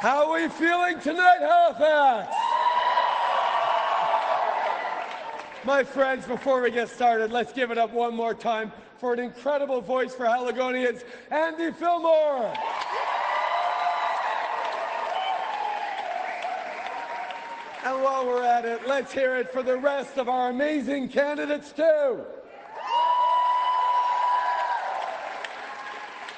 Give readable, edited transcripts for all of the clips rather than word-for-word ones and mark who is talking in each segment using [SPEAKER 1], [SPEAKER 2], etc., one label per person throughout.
[SPEAKER 1] How are we feeling tonight, Halifax? My friends, before we get started, let's give it up one more time for an incredible voice for Haligonians, Andy Fillmore. And while we're at it, let's hear it for the rest of our amazing candidates too.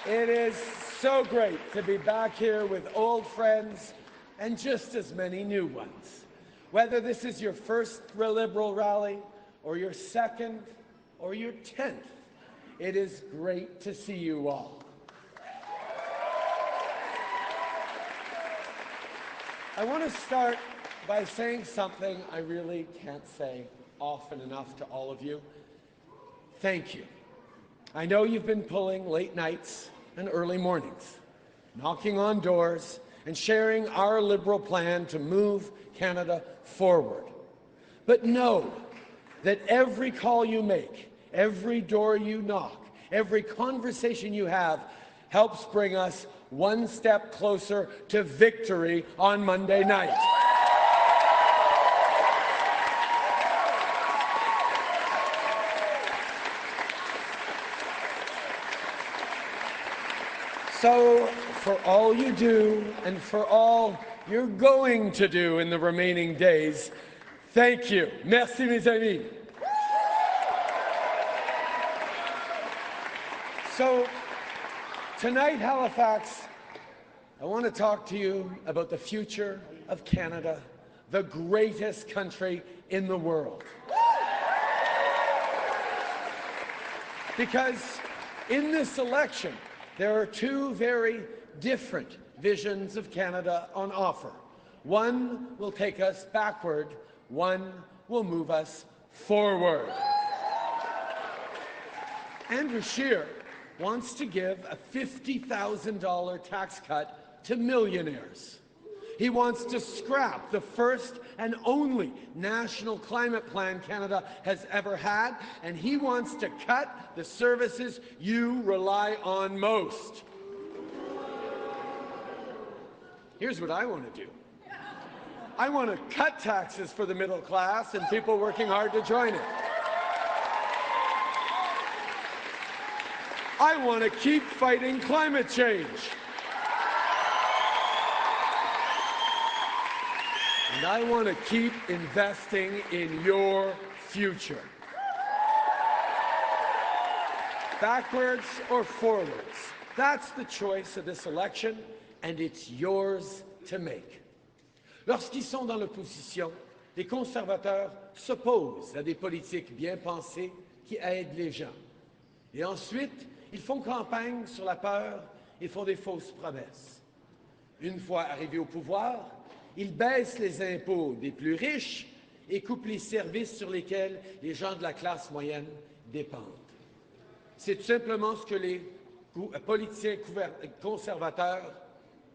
[SPEAKER 1] It is so great to be back here with old friends and just as many new ones. Whether this is your first Liberal rally, or your second, or your 10th, it is great to see you all. I want to start by saying something I really can't say often enough to all of you. Thank you. I know you've been pulling late nights and early mornings, knocking on doors and sharing our Liberal plan to move Canada forward. But know that every call you make, every door you knock, every conversation you have helps bring us one step closer to victory on Monday night. So, for all you do and for all you're going to do in the remaining days, thank you. Merci, mes amis. So, tonight, Halifax, I want to talk to you about the future of Canada, the greatest country in the world. Because in this election, there are two very different visions of Canada on offer. One will take us backward, one will move us forward. Andrew Scheer wants to give a $50,000 tax cut to millionaires. He wants to scrap the first and only national climate plan Canada has ever had, and he wants to cut the services you rely on most. Here's what I want to do. I want to cut taxes for the middle class and people working hard to join it. I want to keep fighting climate change. And I want to keep investing in your future. Backwards or forwards, that's the choice of this election, and it's yours to make. Lorsqu'ils sont dans l'opposition, les conservateurs s'opposent à des politiques bien pensées qui aident les gens. Et ensuite, ils font campagne sur la peur et font des fausses promesses. Une fois arrivés au pouvoir, ils baissent les impôts des plus riches et coupent les services sur lesquels les gens de la classe moyenne dépendent. C'est tout simplement ce que les politiciens conservateurs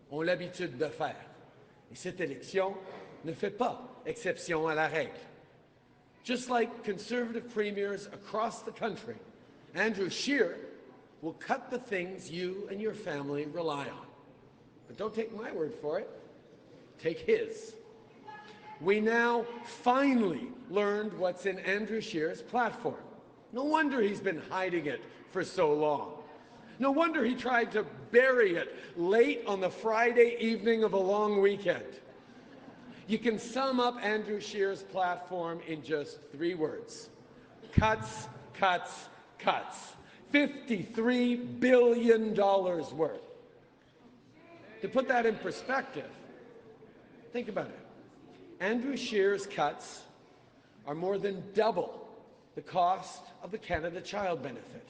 [SPEAKER 1] ont l'habitude de faire. Et cette élection ne fait pas exception à la règle. Just like conservative premiers across the country, Andrew Scheer will cut the things you and your family rely on. But don't take my word for it. Take his. We now finally learned what's in Andrew Scheer's platform. No wonder he's been hiding it for so long. No wonder he tried to bury it late on the Friday evening of a long weekend. You can sum up Andrew Scheer's platform in just 3 words. Cuts, cuts, cuts. $53 billion worth. To put that in perspective, think about it. Andrew Scheer's cuts are more than double the cost of the Canada Child Benefit.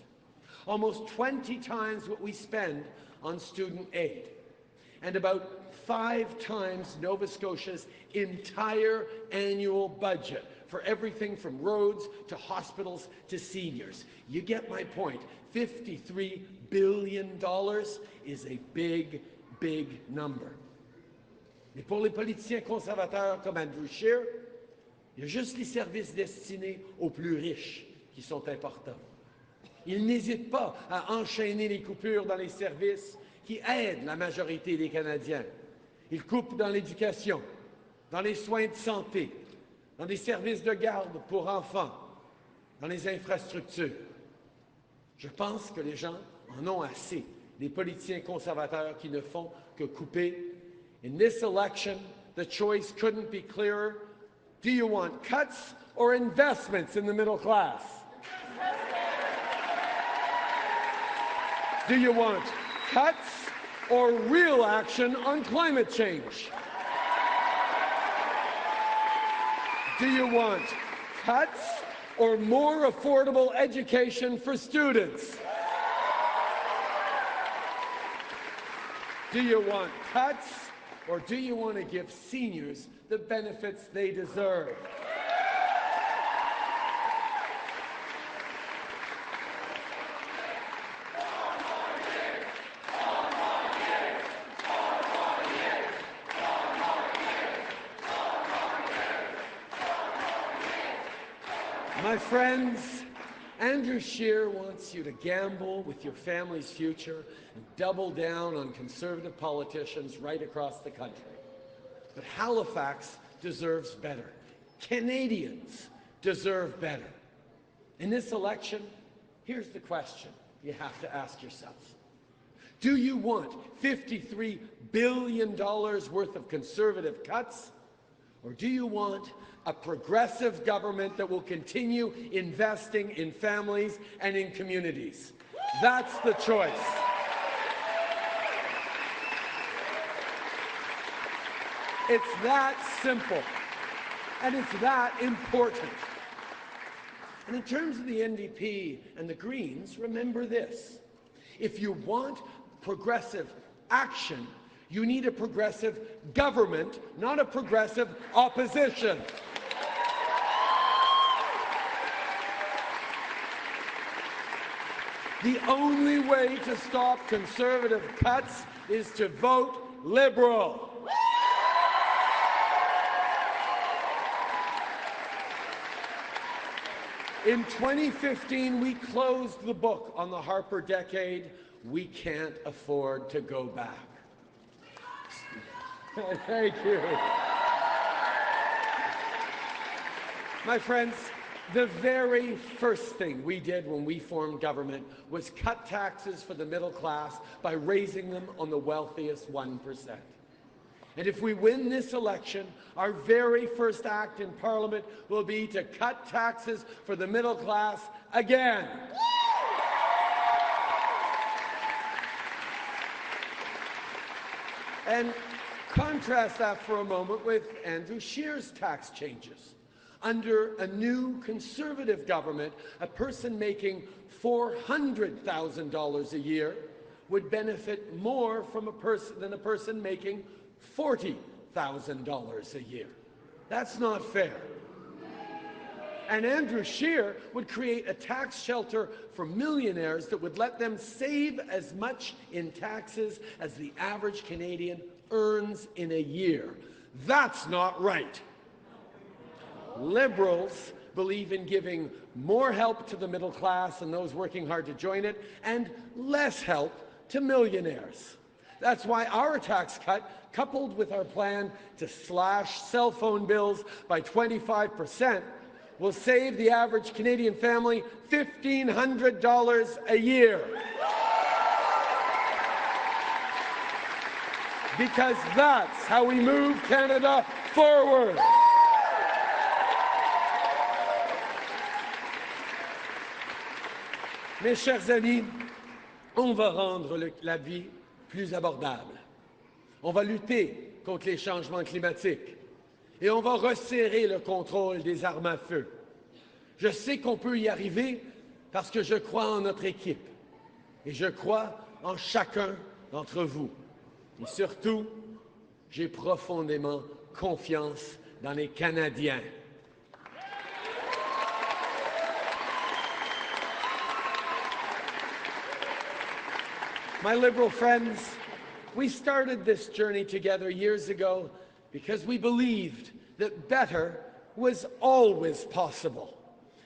[SPEAKER 1] Almost 20 times what we spend on student aid, and about 5 times Nova Scotia's entire annual budget for everything from roads to hospitals to seniors. You get my point. $53 billion is a big, big number. Mais pour les politiciens conservateurs comme Andrew Scheer, il y a juste les services destinés aux plus riches qui sont importants. Ils n'hésitent pas à enchaîner les coupures dans les services qui aident la majorité des Canadiens. Ils coupent dans l'éducation, dans les soins de santé, dans des services de garde pour enfants, dans les infrastructures. Je pense que les gens en ont assez, des politiciens conservateurs qui ne font que couper. In this election, the choice couldn't be clearer. Do you want cuts or investments in the middle class? Do you want cuts or real action on climate change? Do you want cuts or more affordable education for students? Do you want cuts or do you want to give seniors the benefits they deserve? My friends, Andrew Scheer wants you to gamble with your family's future and double down on conservative politicians right across the country. But Halifax deserves better. Canadians deserve better. In this election, here's the question you have to ask yourselves. Do you want $53 billion worth of conservative cuts? Or do you want a progressive government that will continue investing in families and in communities? That's the choice. It's that simple, and it's that important. And in terms of the NDP and the Greens, remember this. If you want progressive action, you need a progressive government, not a progressive opposition. The only way to stop conservative cuts is to vote Liberal. In 2015, we closed the book on the Harper decade. We can't afford to go back. Thank you. My friends, the very first thing we did when we formed government was cut taxes for the middle class by raising them on the wealthiest 1%. And if we win this election, our very first act in Parliament will be to cut taxes for the middle class again. And contrast that for a moment with Andrew Scheer's tax changes. Under a new Conservative government, a person making $400,000 a year would benefit more from than a person making $40,000 a year. That's not fair. And Andrew Scheer would create a tax shelter for millionaires that would let them save as much in taxes as the average Canadian earns in a year. That's not right. Liberals believe in giving more help to the middle class and those working hard to join it, and less help to millionaires. That's why our tax cut, coupled with our plan to slash cell phone bills by 25%, will save the average Canadian family $1,500 a year. Because that's how we move Canada forward. Mes chers amis, on va rendre la vie plus abordable. On va lutter contre les changements climatiques et on va resserrer le contrôle des armes à feu. Je sais qu'on peut y arriver parce que je crois en notre équipe et je crois en chacun d'entre vous. Et surtout, j'ai profondément confiance dans les Canadiens. My Liberal friends, we started this journey together years ago because we believed that better was always possible.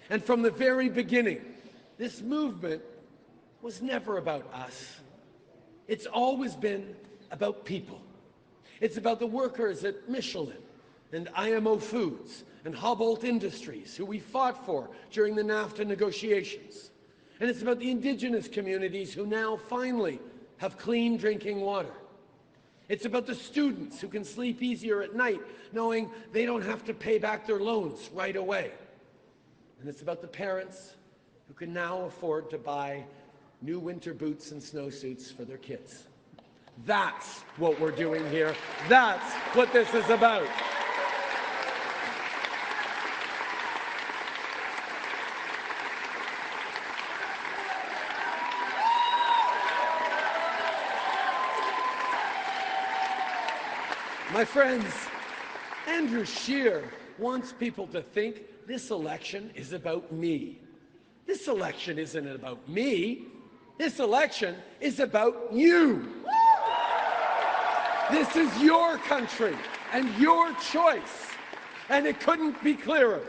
[SPEAKER 1] And from the very beginning, this movement was never about us. It's always been about people. It's about the workers at Michelin and IMO Foods and Hobbolt Industries, who we fought for during the NAFTA negotiations. And it's about the Indigenous communities who now finally have clean drinking water. It's about the students who can sleep easier at night knowing they don't have to pay back their loans right away. And it's about the parents who can now afford to buy new winter boots and snowsuits for their kids. That's what we're doing here. That's what this is about. My friends, Andrew Scheer wants people to think this election is about me. This election isn't about me. This election is about you. This is your country and your choice, and it couldn't be clearer.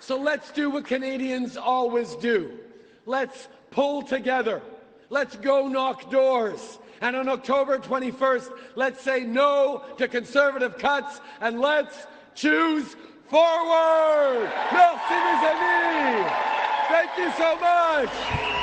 [SPEAKER 1] So let's do what Canadians always do. Let's pull together. Let's go knock doors. And on October 21st, let's say no to Conservative cuts and let's choose forward! Merci, mes amis! Thank you so much!